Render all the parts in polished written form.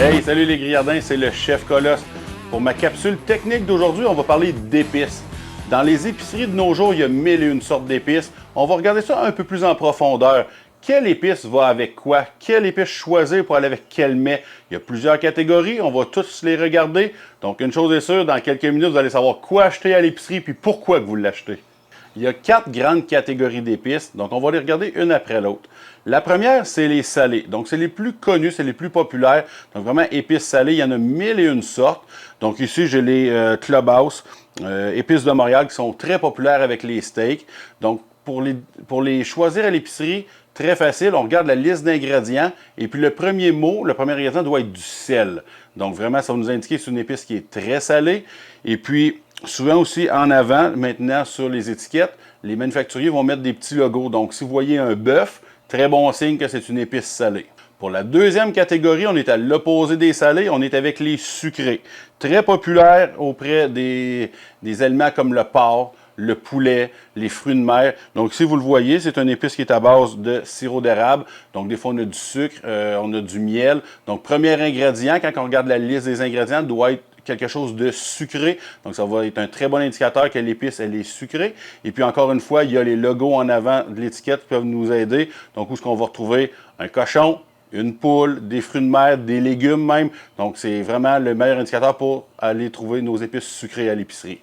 Hey, salut les grillardins, c'est le chef Colosse. Pour ma capsule technique d'aujourd'hui, on va parler d'épices. Dans les épiceries de nos jours, il y a mille et une sortes d'épices. On va regarder ça un peu plus en profondeur. Quelle épice va avec quoi? Quelle épice choisir pour aller avec quel mets? Il y a plusieurs catégories, on va tous les regarder. Donc une chose est sûre, dans quelques minutes, vous allez savoir quoi acheter à l'épicerie puis pourquoi que vous l'achetez. Il y a 4 grandes catégories d'épices, donc on va les regarder une après l'autre. La première, c'est les salées. Donc, c'est les plus connus, c'est les plus populaires. Donc, vraiment, épices salées, il y en a mille et une sortes. Donc, ici, j'ai les Clubhouse, épices de Montréal, qui sont très populaires avec les steaks. Donc, pour les choisir à l'épicerie, très facile, on regarde la liste d'ingrédients. Et puis, le premier ingrédient doit être du sel. Donc, vraiment, ça va nous indiquer que c'est une épice qui est très salée. Et puis, souvent aussi, en avant, maintenant, sur les étiquettes, les manufacturiers vont mettre des petits logos. Donc, si vous voyez un bœuf, très bon signe que c'est une épice salée. Pour la deuxième catégorie, on est à l'opposé des salés, on est avec les sucrés. Très populaires auprès des aliments comme le porc, le poulet, les fruits de mer. Donc, si vous le voyez, c'est une épice qui est à base de sirop d'érable. Donc, des fois, on a du sucre, on a du miel. Donc, premier ingrédient, quand on regarde la liste des ingrédients, doit être quelque chose de sucré. Donc, ça va être un très bon indicateur que l'épice, elle est sucrée. Et puis, encore une fois, il y a les logos en avant de l'étiquette qui peuvent nous aider. Donc, où est-ce qu'on va retrouver un cochon, une poule, des fruits de mer, des légumes même. Donc, c'est vraiment le meilleur indicateur pour aller trouver nos épices sucrées à l'épicerie.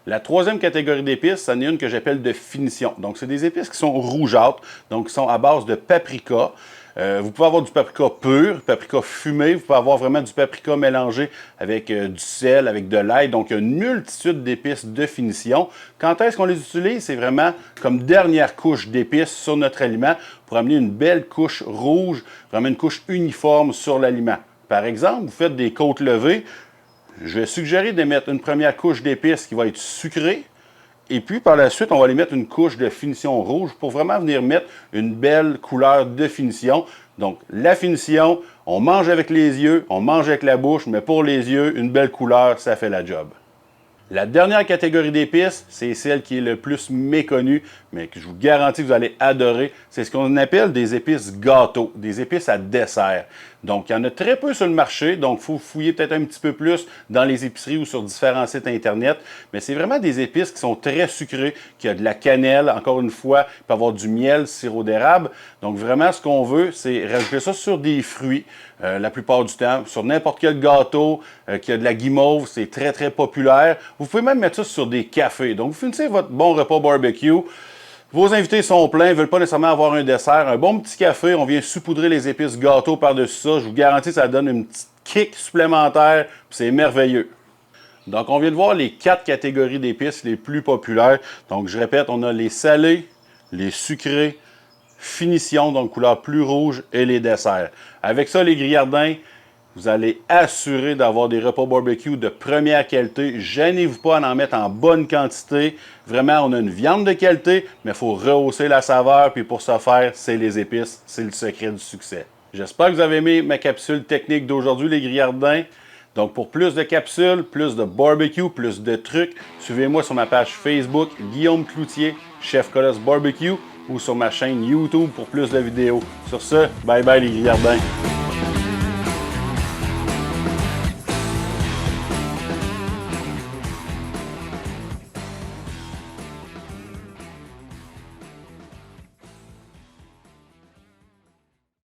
La troisième catégorie d'épices, c'en est une que j'appelle de finition. Donc, c'est des épices qui sont rougeâtres, donc qui sont à base de paprika. Vous pouvez avoir du paprika pur, paprika fumé, vous pouvez avoir vraiment du paprika mélangé avec du sel, avec de l'ail. Donc, il y a une multitude d'épices de finition. Quand est-ce qu'on les utilise? C'est vraiment comme dernière couche d'épices sur notre aliment pour amener une belle couche rouge, vraiment une couche uniforme sur l'aliment. Par exemple, vous faites des côtes levées. Je vais suggérer de mettre une première couche d'épices qui va être sucrée. Et puis, par la suite, on va aller mettre une couche de finition rouge pour vraiment venir mettre une belle couleur de finition. Donc, la finition, on mange avec les yeux, on mange avec la bouche, mais pour les yeux, une belle couleur, ça fait la job. La dernière catégorie d'épices, c'est celle qui est le plus méconnue, mais que je vous garantis que vous allez adorer. C'est ce qu'on appelle des épices gâteaux, des épices à dessert. Donc, il y en a très peu sur le marché, donc il faut fouiller peut-être un petit peu plus dans les épiceries ou sur différents sites Internet. Mais c'est vraiment des épices qui sont très sucrées, qui a de la cannelle, encore une fois, il peut y avoir du miel, sirop d'érable. Donc, vraiment, ce qu'on veut, c'est rajouter ça sur des fruits, la plupart du temps, sur n'importe quel gâteau qui a de la guimauve, c'est très, très populaire. Vous pouvez même mettre ça sur des cafés. Donc, vous finissez votre bon repas barbecue. Vos invités sont pleins, ne veulent pas nécessairement avoir un dessert. Un bon petit café, on vient saupoudrer les épices gâteau par-dessus ça. Je vous garantis que ça donne une petite kick supplémentaire, puis c'est merveilleux. Donc, on vient de voir les 4 catégories d'épices les plus populaires. Donc, je répète, on a les salés, les sucrés, finition, donc couleur plus rouge, et les desserts. Avec ça, les grillardins, vous allez assurer d'avoir des repas barbecue de première qualité. Gênez-vous pas à en mettre en bonne quantité. Vraiment, on a une viande de qualité, mais il faut rehausser la saveur. Puis pour ce faire, c'est les épices. C'est le secret du succès. J'espère que vous avez aimé ma capsule technique d'aujourd'hui, les grillardins. Donc, pour plus de capsules, plus de barbecue, plus de trucs, suivez-moi sur ma page Facebook, Guillaume Cloutier, Chef Colosse Barbecue, ou sur ma chaîne YouTube pour plus de vidéos. Sur ce, bye bye les grillardins.